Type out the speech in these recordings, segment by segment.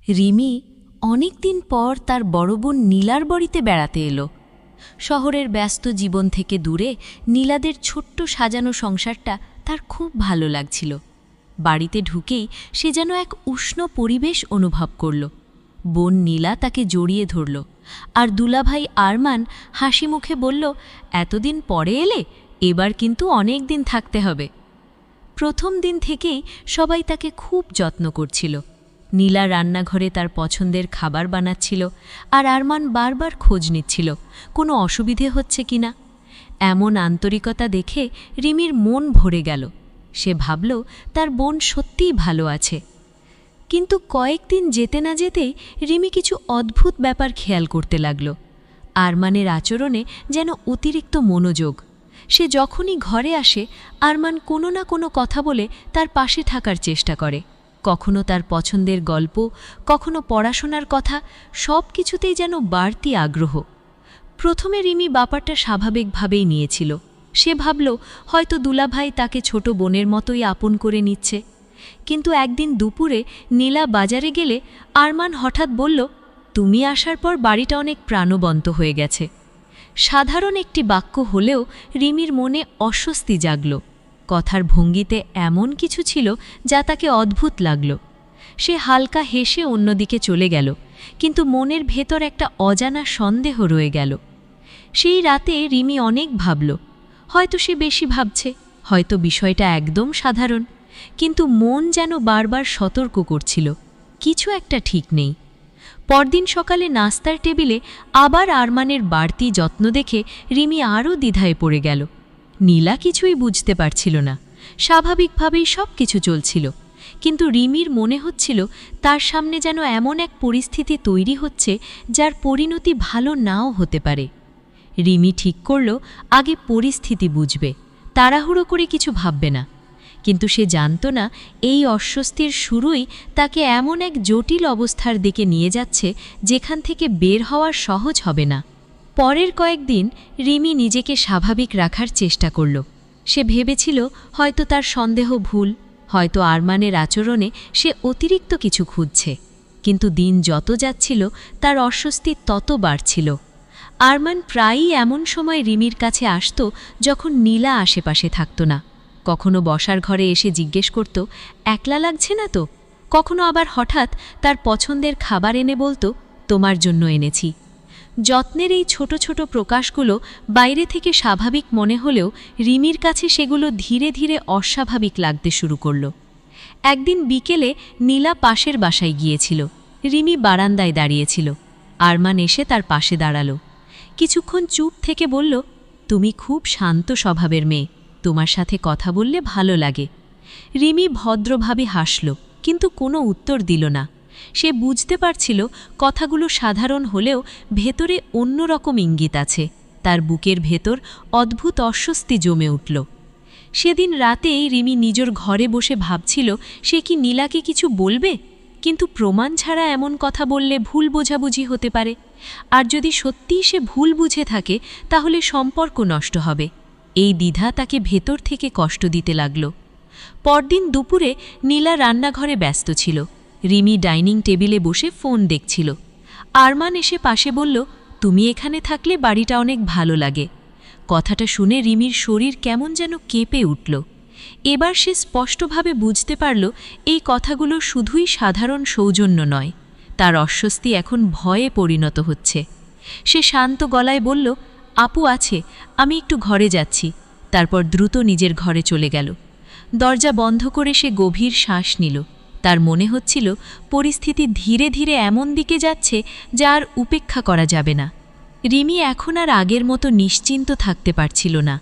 রিমি অনেক দিন পর তার বড় বোন নীলার বাড়িতে বেড়াতে এলো। শহরের ব্যস্ত জীবন থেকে দূরে নীলাদের ছোট্ট সাজানো সংসারটা তার খুব ভালো লাগছিল। বাড়িতে ঢুকেই সে যেন এক উষ্ণ পরিবেশ অনুভব করল। বোন নীলা তাকে জড়িয়ে ধরল, আর দুলাভাই আরমান হাসি মুখে বলল, এতদিন পরে এলে, এবার কিন্তু অনেক দিন থাকতে হবে। প্রথম দিন থেকেই সবাই তাকে খুব যত্ন করছিল। নীলা রান্নাঘরে তার পছন্দের খাবার বানাচ্ছিল, আর আরমান বারবার খোঁজ নিচ্ছিল কোনো অসুবিধে হচ্ছে কিনা। এমন আন্তরিকতা দেখে রিমির মন ভরে গেল। সে ভাবল তার বোন সত্যিই ভালো আছে। কিন্তু কয়েকদিন যেতে না যেতেই রিমি কিছু অদ্ভুত ব্যাপার খেয়াল করতে লাগল। আরমানের আচরণে যেন অতিরিক্ত মনোযোগ। সে যখনই ঘরে আসে, আরমান কোনো না কোনো কথা বলে তার পাশে থাকার চেষ্টা করে। কখনো তার পছন্দের গল্প, কখনো পড়াশোনার কথা, সব কিছুতেই যেন বাড়তি আগ্রহ। প্রথমে রিমি ব্যাপারটা স্বাভাবিকভাবেই নিয়েছিল। সে ভাবল হয়তো দুলাভাই তাকে ছোট বোনের মতোই আপন করে নিচ্ছে। কিন্তু একদিন দুপুরে নীলা বাজারে গেলে আরমান হঠাৎ বলল, তুমি আসার পর বাড়িটা অনেক প্রাণবন্ত হয়ে গেছে। সাধারণ একটি বাক্য হলেও রিমির মনে অস্বস্তি জাগল। কথার ভঙ্গিতে এমন কিছু ছিল যা তাকে অদ্ভুত লাগল। সে হালকা হেসে অন্যদিকে চলে গেল, কিন্তু মনের ভেতর একটা অজানা সন্দেহ রয়ে গেল। সেই রাতে রিমি অনেক ভাবল। হয়তো সে বেশি ভাবছে, হয়তো বিষয়টা একদম সাধারণ, কিন্তু মন যেন বারবার সতর্ক করছিল, কিছু একটা ঠিক নেই। পরদিন সকালে নাস্তার টেবিলে আবার আরমানের বাড়তি যত্ন দেখে রিমি আরও দ্বিধায় পড়ে গেল। নীলা কিছুই বুঝতে পারছিল না। স্বাভাবিকভাবেই সব কিছু চলছিল, কিন্তু রিমির মনে হচ্ছিল তার সামনে যেন এমন এক পরিস্থিতি তৈরি হচ্ছে যার পরিণতি ভালো নাও হতে পারে। রিমি ঠিক করল আগে পরিস্থিতি বুঝবে, তাড়াহুড়ো করে কিছু ভাববে না। কিন্তু সে জানত না এই অস্বস্তির শুরুই তাকে এমন এক জটিল অবস্থার দিকে নিয়ে যাচ্ছে যেখান থেকে বের হওয়ার সহজ হবে না। পরের কয়েকদিন রিমি নিজেকে স্বাভাবিক রাখার চেষ্টা করল। সে ভেবেছিল হয়তো তার সন্দেহ ভুল, হয়তো আরমানের আচরণে সে অতিরিক্ত কিছু খুঁজছে। কিন্তু দিন যত যাচ্ছিল তার অস্বস্তি তত বাড়ছিল। আরমান প্রায়ই এমন সময় রিমির কাছে আসত যখন নীলা আশেপাশে থাকত না। কখনো বসার ঘরে এসে জিজ্ঞেস করত, একলা লাগছে না তো? কখনো আবার হঠাৎ তার পছন্দের খাবার এনে বলতো, তোমার জন্য এনেছি। যত্নের এই ছোট ছোট প্রকাশগুলো বাইরে থেকে স্বাভাবিক মনে হলেও রিমির কাছে সেগুলো ধীরে ধীরে অস্বাভাবিক লাগতে শুরু করল। একদিন বিকেলে নীলা পাশের বাসায় গিয়েছিল। রিমি বারান্দায় দাঁড়িয়েছিল। আরমান এসে তার পাশে দাঁড়ালো। কিছুক্ষণ চুপ থেকে বলল, তুমি খুব শান্ত স্বভাবের মেয়ে, তোমার সাথে কথা বললে ভালো লাগে। রিমি ভদ্রভাবে হাসল, কিন্তু কোনো উত্তর দিল না। সে বুঝতে পারছিল কথাগুলো সাধারণ হলেও ভেতরে অন্যরকম ইঙ্গিত আছে। তার বুকের ভেতর অদ্ভুত অস্বস্তি জমে উঠল। সেদিন রাতেই রিমি নিজের ঘরে বসে ভাবছিল সে কি নীলাকে কিছু বলবে, কিন্তু প্রমাণ ছাড়া এমন কথা বললে ভুল বোঝাবুঝি হতে পারে। আর যদি সত্যিই সে ভুল বুঝে থাকে তাহলে সম্পর্ক নষ্ট হবে। এই দ্বিধা তাকে ভেতর থেকে কষ্ট দিতে লাগল। পরদিন দুপুরে নীলা রান্নাঘরে ব্যস্ত ছিল। রিমি ডাইনিং টেবিলে বসে ফোন দেখছিল। আরমান এসে পাশে বলল, তুমি এখানে থাকলে বাড়িটা অনেক ভালো লাগে। কথাটা শুনে রিমির শরীর কেমন যেন কেঁপে উঠল। এবার সে স্পষ্টভাবে বুঝতে পারল এই কথাগুলো শুধুই সাধারণ সৌজন্য নয়, তার অস্বস্তি এখন ভয়ে পরিণত হচ্ছে। সে শান্ত গলায় বলল, আপু আছে, আমি একটু ঘরে যাচ্ছি। তারপর দ্রুত নিজের ঘরে চলে গেল। দরজা বন্ধ করে সে গভীর শ্বাস নিল। তার মনে হচ্ছিল পরিস্থিতি ধীরে ধীরে এমন দিকে যাচ্ছে যা আর উপেক্ষা করা যাবে না। রিমি এখন আর আগের মতো নিশ্চিন্ত থাকতে পারছিল না।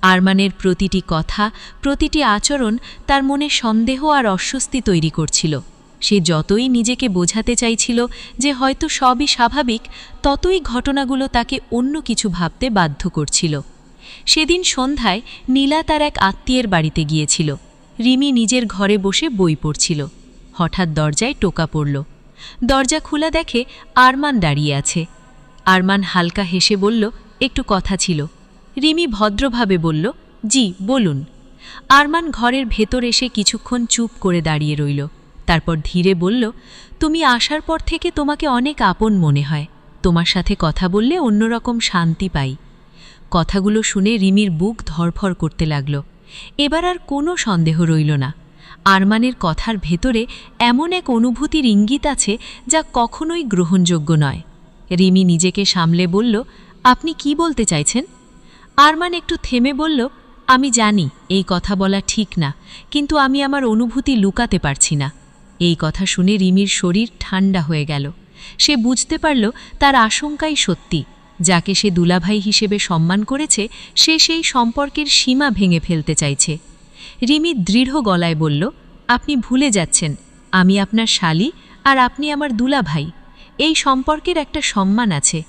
আরমানের প্রতিটি কথা, প্রতিটি আচরণ তার মনে সন্দেহ আর অস্বস্তি তৈরি করছিল। সে যতই নিজেকে বোঝাতে চাইছিল যে হয়তো সবই স্বাভাবিক, ততই ঘটনাগুলো তাকে অন্য কিছু ভাবতে বাধ্য করছিল। সেদিন সন্ধ্যায় নীলা তার এক আত্মীয়ের বাড়িতে গিয়েছিল। রিমি নিজের ঘরে বসে বই পড়ছিল। হঠাৎ দরজায় টোকা পড়ল। দরজা খোলা দেখে আরমান দাঁড়িয়ে আছে। আরমান হালকা হেসে বলল, একটু কথা ছিল। রিমি ভদ্রভাবে বলল, জি বলুন। আরমান ঘরের ভেতর এসে কিছুক্ষণ চুপ করে দাঁড়িয়ে রইল। তারপর ধীরে বলল, তুমি আসার পর থেকে তোমাকে অনেক আপন মনে হয়। তোমার সাথে কথা বললে অন্যরকম শান্তি পাই। কথাগুলো শুনে রিমির বুক ধড়ফড় করতে লাগল। এবার আর কোনো সন্দেহ রইল না। আরমানের কথার ভেতরে এমন এক অনুভূতির ইঙ্গিত আছে যা কখনোই গ্রহণযোগ্য নয়। রিমি নিজেকে সামলে বলল, আপনি কি বলতে চাইছেন? আরমান একটু থেমে বলল, আমি জানি এই কথা বলা ঠিক না, কিন্তু আমি আমার অনুভূতি লুকাতে পারছি না। এই কথা শুনে রিমির শরীর ঠান্ডা হয়ে গেল। সে বুঝতে পারল তার আশঙ্কাই সত্যি। যাকে সে দুলাভাই হিসেবে সম্মান করেছে, সে সেই সম্পর্কের সীমা ভেঙে ফেলতে চাইছে। রিমি দৃঢ় গলায় বলল, আপনি ভুলে যাচ্ছেন, আমি আপনার শালী আর আপনি আমার দুলাভাই। এই সম্পর্কের একটা সম্মান আছে।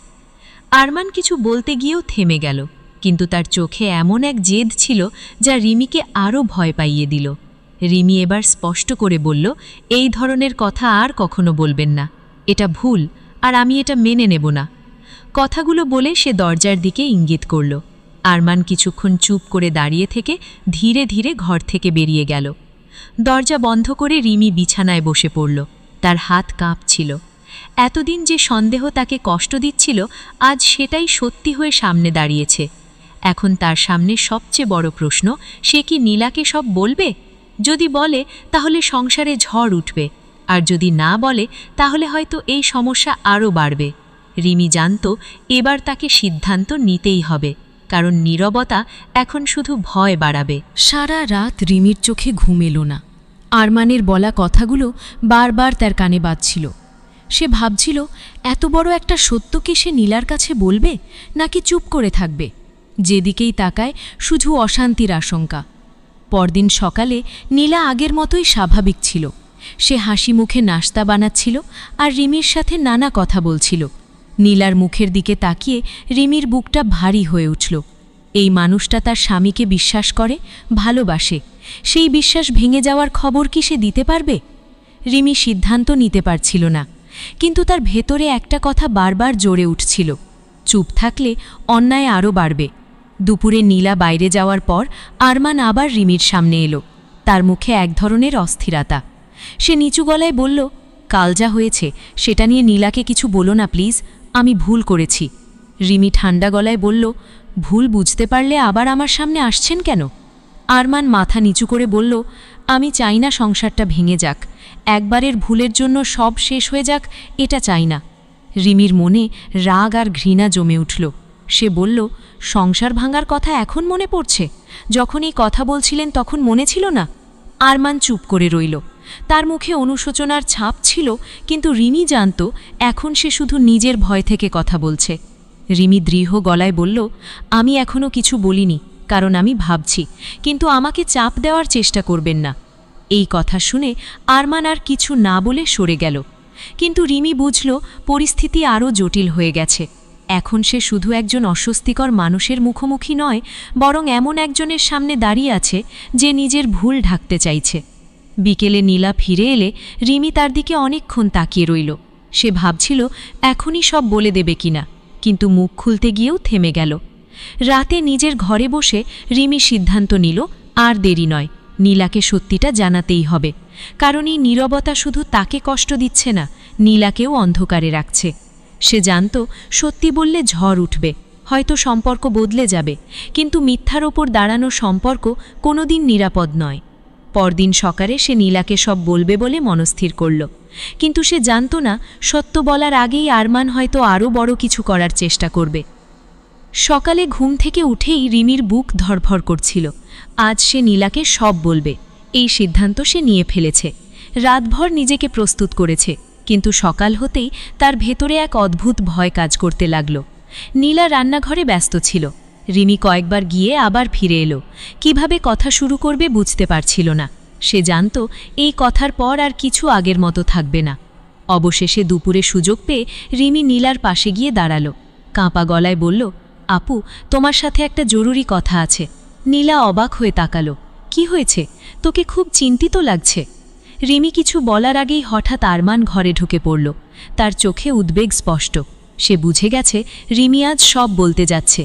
আরমান কিছু বলতে গিয়েও থেমে গেল, কিন্তু তার চোখে এমন এক জেদ ছিল যা রিমিকে আরও ভয় পাইয়ে দিল। রিমি এবার স্পষ্ট করে বলল, এই ধরনের কথা আর কখনো বলবেন না। এটা ভুল, আর আমি এটা মেনে নেব না। কথাগুলো বলে সে দরজার দিকে ইঙ্গিত করল। আরমান কিছুক্ষণ চুপ করে দাঁড়িয়ে থেকে ধীরে ধীরে ঘর থেকে বেরিয়ে গেল। দরজা বন্ধ করে রিমি বিছানায় বসে পড়ল। তার হাত কাঁপছিল। এতদিন যে সন্দেহ তাকে কষ্ট দিচ্ছিল, আজ সেটাই সত্যি হয়ে সামনে দাঁড়িয়েছে। এখন তার সামনে সবচেয়ে বড় প্রশ্ন, সে কি নীলাকে সব বলবে? যদি বলে তাহলে সংসারে ঝড় উঠবে, আর যদি না বলে তাহলে হয়তো এই সমস্যা আরও বাড়বে। রিমি জানত এবার তাকে সিদ্ধান্ত নিতেই হবে, কারণ নীরবতা এখন শুধু ভয় বাড়াবে। সারা রাত রিমির চোখে ঘুম এলো না। আরমানের বলা কথাগুলো বারবার তার কানে বাজছিল। সে ভাবছিল, এত বড় একটা সত্য কি সে নীলার কাছে বলবে, নাকি চুপ করে থাকবে? যেদিকেই তাকায় শুধু অশান্তির আশঙ্কা। পরদিন সকালে নীলা আগের মতোই স্বাভাবিক ছিল। সে হাসি মুখে নাস্তা বানাচ্ছিল আর রিমির সাথে নানা কথা বলছিল। নীলার মুখের দিকে তাকিয়ে রিমির বুকটা ভারী হয়ে উঠল। এই মানুষটা তার স্বামীকে বিশ্বাস করে, ভালোবাসে। সেই বিশ্বাস ভেঙে যাওয়ার খবর কি সে দিতে পারবে? রিমি সিদ্ধান্ত নিতে পারছিল না, কিন্তু তার ভেতরে একটা কথা বারবার জ্বরে উঠছিল, চুপ থাকলে অন্যায় আরও বাড়বে। দুপুরে নীলা বাইরে যাওয়ার পর আরমান আবার রিমির সামনে এলো। তার মুখে এক ধরনের অস্থিরতা। সে নিচু গলায় বলল, কাল যা হয়েছে সেটা নিয়ে নীলাকে কিছু বলো না প্লিজ, আমি ভুল করেছি। রিমি ঠান্ডা গলায় বলল, ভুল বুঝতে পারলে আবার আমার সামনে আসছেন কেন? আরমান মাথা নিচু করে বলল, আমি চাই না সংসারটা ভেঙে যাক। একবারের ভুলের জন্য সব শেষ হয়ে যাক, এটা চাই না। রিমির মনে রাগ আর ঘৃণা জমে উঠল। সে বলল, সংসার ভাঙার কথা এখন মনে পড়ছে? যখন এই কথা বলছিলেন তখন মনে ছিল না? আরমান চুপ করে রইল। তার মুখে অনুশোচনার ছাপ ছিল, কিন্তু রিমি জানত এখন সে শুধু নিজের ভয় থেকে কথা বলছে। রিমি দৃঢ় গলায় বলল, আমি এখনও কিছু বলিনি, কারণ আমি ভাবছি, কিন্তু আমাকে চাপ দেওয়ার চেষ্টা করবেন না। এই কথা শুনে আরমান আর কিছু না বলে সরে গেল। কিন্তু রিমি বুঝল পরিস্থিতি আরও জটিল হয়ে গেছে। এখন সে শুধু একজন অস্বস্তিকর মানুষের মুখোমুখি নয়, বরং এমন একজনের সামনে দাঁড়িয়ে আছে যে নিজের ভুল ঢাকতে চাইছে। বিকেলে নীলা ফিরে এলে রিমি তার দিকে অনেকক্ষণ তাকিয়ে রইল। সে ভাবছিল এখনই সব বলে দেবে কিনা, কিন্তু মুখ খুলতে গিয়েও থেমে গেল। রাতে নিজের ঘরে বসে রিমি সিদ্ধান্ত নিল, আর দেরি নয়, নীলাকে সত্যিটা জানাতেই হবে। কারণ এই নীরবতা শুধু তাকে কষ্ট দিচ্ছে না, নীলাকেও অন্ধকারে রাখছে। সে জানত সত্যি বললে ঝড় উঠবে, হয়তো সম্পর্ক বদলে যাবে, কিন্তু মিথ্যার ওপর দাঁড়ানো সম্পর্ক কোনোদিন নিরাপদ নয়। পরদিন সকালে সে নীলাকে সব বলবে বলে মনস্থির করল, কিন্তু সে জানত না সত্য বলার আগেই আরমান হয়তো আরও বড় কিছু করার চেষ্টা করবে। সকালে ঘুম থেকে উঠেই রিমির বুক ধড়ফড় করছিল। আজ সে নীলাকে সব বলবে, এই সিদ্ধান্ত সে নিয়ে ফেলেছে। রাতভর নিজেকে প্রস্তুত করেছে, কিন্তু সকাল হতেই তার ভেতরে এক অদ্ভুত ভয় কাজ করতে লাগল। নীলা রান্নাঘরে ব্যস্ত ছিল। রিমি কয়েকবার গিয়ে আবার ফিরে এলো। কিভাবে কথা শুরু করবে বুঝতে পারছিল না। সে জানত এই কথার পর আর কিছু আগের মতো থাকবে না। অবশেষে দুপুরে সুযোগ পেয়ে রিমি নীলার পাশে গিয়ে দাঁড়াল। কাঁপা গলায় বলল, আপু, তোমার সাথে একটা জরুরি কথা আছে। নীলা অবাক হয়ে তাকালো। কি হয়েছে? তোকে খুব চিন্তিত লাগছে। রিমি কিছু বলার আগেই হঠাৎ আরমান ঘরে ঢুকে পড়ল। তার চোখে উদ্বেগ স্পষ্ট। সে বুঝে গেছে রিমি আজ সব বলতে যাচ্ছে।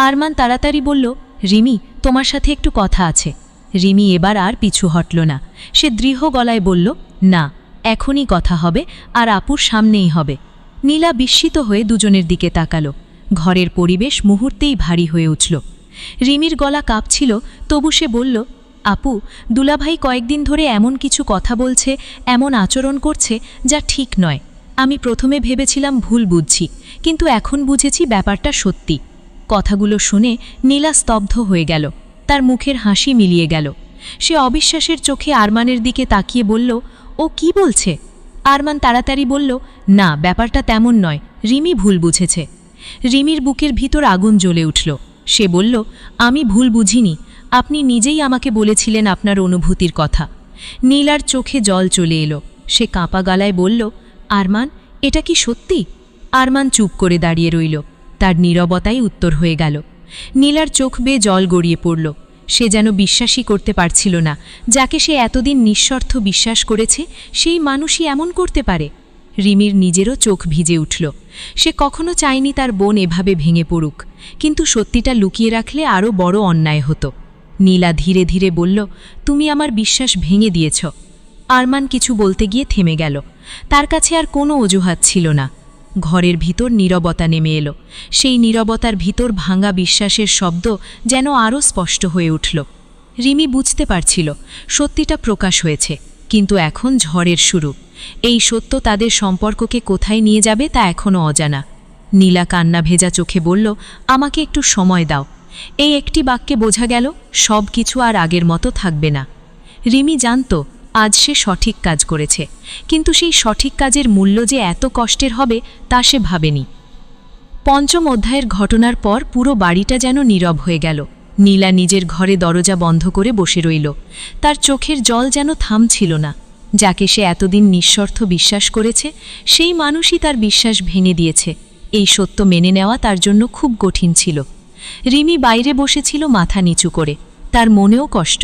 আরমান তাড়াতাড়ি বলল, রিমি, তোমার সাথে একটু কথা আছে। রিমি এবার আর পিছু হটল না। সে দৃঢ় গলায় বলল, না, এখনই কথা হবে, আর আপুর সামনেই হবে। নীলা বিস্মিত হয়ে দুজনের দিকে তাকালো। ঘরের পরিবেশ মুহূর্তেই ভারী হয়ে উঠল। রিমির গলা কাঁপছিল, তবু সে বলল, আপু, দুলাভাই কয়েকদিন ধরে এমন কিছু কথা বলছে, এমন আচরণ করছে যা ঠিক নয়। আমি প্রথমে ভেবেছিলাম ভুল বুঝছি, কিন্তু এখন বুঝেছি ব্যাপারটা সত্যি। কথাগুলো শুনে নীলা স্তব্ধ হয়ে গেল। তার মুখের হাসি মিলিয়ে গেল। সে অবিশ্বাসের চোখে আরমানের দিকে তাকিয়ে বলল, ও কি বলছে? আরমান তাড়াতাড়ি বলল, না, ব্যাপারটা তেমন নয়, রিমি ভুল বুঝেছে। রিমির বুকের ভিতর আগুন জ্বলে উঠল। সে বলল, আমি ভুল বুঝিনি, আপনি নিজেই আমাকে বলেছিলেন আপনার অনুভূতির কথা। নীলার চোখে জল চলে এলো। সে কাঁপা গলায় বলল, আরমান, এটা কি সত্যি? আরমান চুপ করে দাঁড়িয়ে রইল। তার নীরবতাই উত্তর হয়ে গেল। নীলার চোখ বেয়ে জল গড়িয়ে পড়ল। সে যেন বিশ্বাসই করতে পারছিল না, যাকে সে এতদিন নিঃস্বার্থ বিশ্বাস করেছে সেই মানুষই এমন করতে পারে। রিমির নিজেরও চোখ ভিজে উঠল। সে কখনো চায়নি তার বোন এভাবে ভেঙে পড়ুক, কিন্তু সত্যিটা লুকিয়ে রাখলে আরও বড় অন্যায় হতো। নীলা ধীরে ধীরে বলল, তুমি আমার বিশ্বাস ভেঙে দিয়েছ। আরমান কিছু বলতে গিয়ে থেমে গেল। তার কাছে আর কোনো অজুহাত ছিল না। ঘরের ভিতর নীরবতা নেমে এলো। সেই নীরবতার ভিতর ভাঙা বিশ্বাসের শব্দ যেন আরও স্পষ্ট হয়ে উঠল। রিমি বুঝতে পারছিল সত্যিটা প্রকাশ হয়েছে, কিন্তু এখন ঝড়ের শুরু। এই সত্য তাদের সম্পর্ককে কোথায় নিয়ে যাবে তা এখনও অজানা। নীলা কান্না ভেজা চোখে বলল, আমাকে একটু সময় দাও। এই একটি বাক্যে বোঝা গেল সব কিছু আর আগের মতো থাকবে না। রিমি জানত আজ সে সঠিক কাজ করেছে, কিন্তু সেই সঠিক কাজের মূল্য যে এত কষ্টের হবে তা সে ভাবেনি। পঞ্চম অধ্যায়ের ঘটনার পর পুরো বাড়িটা যেন নীরব হয়ে গেল। নীলা নিজের ঘরে দরজা বন্ধ করে বসে রইল। তার চোখের জল যেন থামছিল না। যাকে সে এতদিন নিঃস্বার্থ বিশ্বাস করেছে, সেই মানুষই তার বিশ্বাস ভেঙে দিয়েছে। এই সত্য মেনে নেওয়া তার জন্য খুব কঠিন ছিল। রিমি বাইরে বসেছিল মাথা নিচু করে। তার মনেও কষ্ট।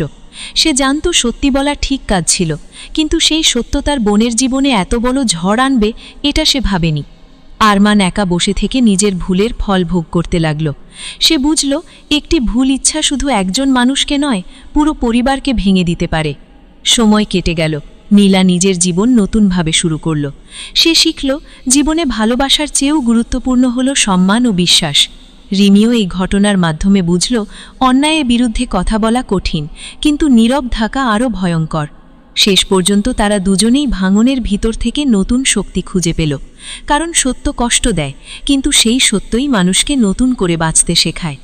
সে জানত সত্যি বলা ঠিক কাজ ছিল, কিন্তু সেই সত্য তার বোনের জীবনে এত বড় ঝড় আনবে এটা সে ভাবেনি। আরমান একা বসে থেকে নিজের ভুলের ফল ভোগ করতে লাগল। সে বুঝল একটি ভুল ইচ্ছা শুধু একজন মানুষকে নয়, পুরো পরিবারকে ভেঙে দিতে পারে। সময় কেটে গেল। নীলা নিজের জীবন নতুনভাবে শুরু করল। সে শিখল জীবনে ভালোবাসার চেয়েও গুরুত্বপূর্ণ হল সম্মান ও বিশ্বাস। রিমিও এই ঘটনার মাধ্যমে বুঝল অন্যায়ের বিরুদ্ধে কথা বলা কঠিন, কিন্তু নীরব থাকা আরও ভয়ঙ্কর। শেষ পর্যন্ত তারা দুজনেই ভাঙনের ভিতর থেকে নতুন শক্তি খুঁজে পেল। কারণ সত্য কষ্ট দেয়, কিন্তু সেই সত্যই মানুষকে নতুন করে বাঁচতে শেখায়।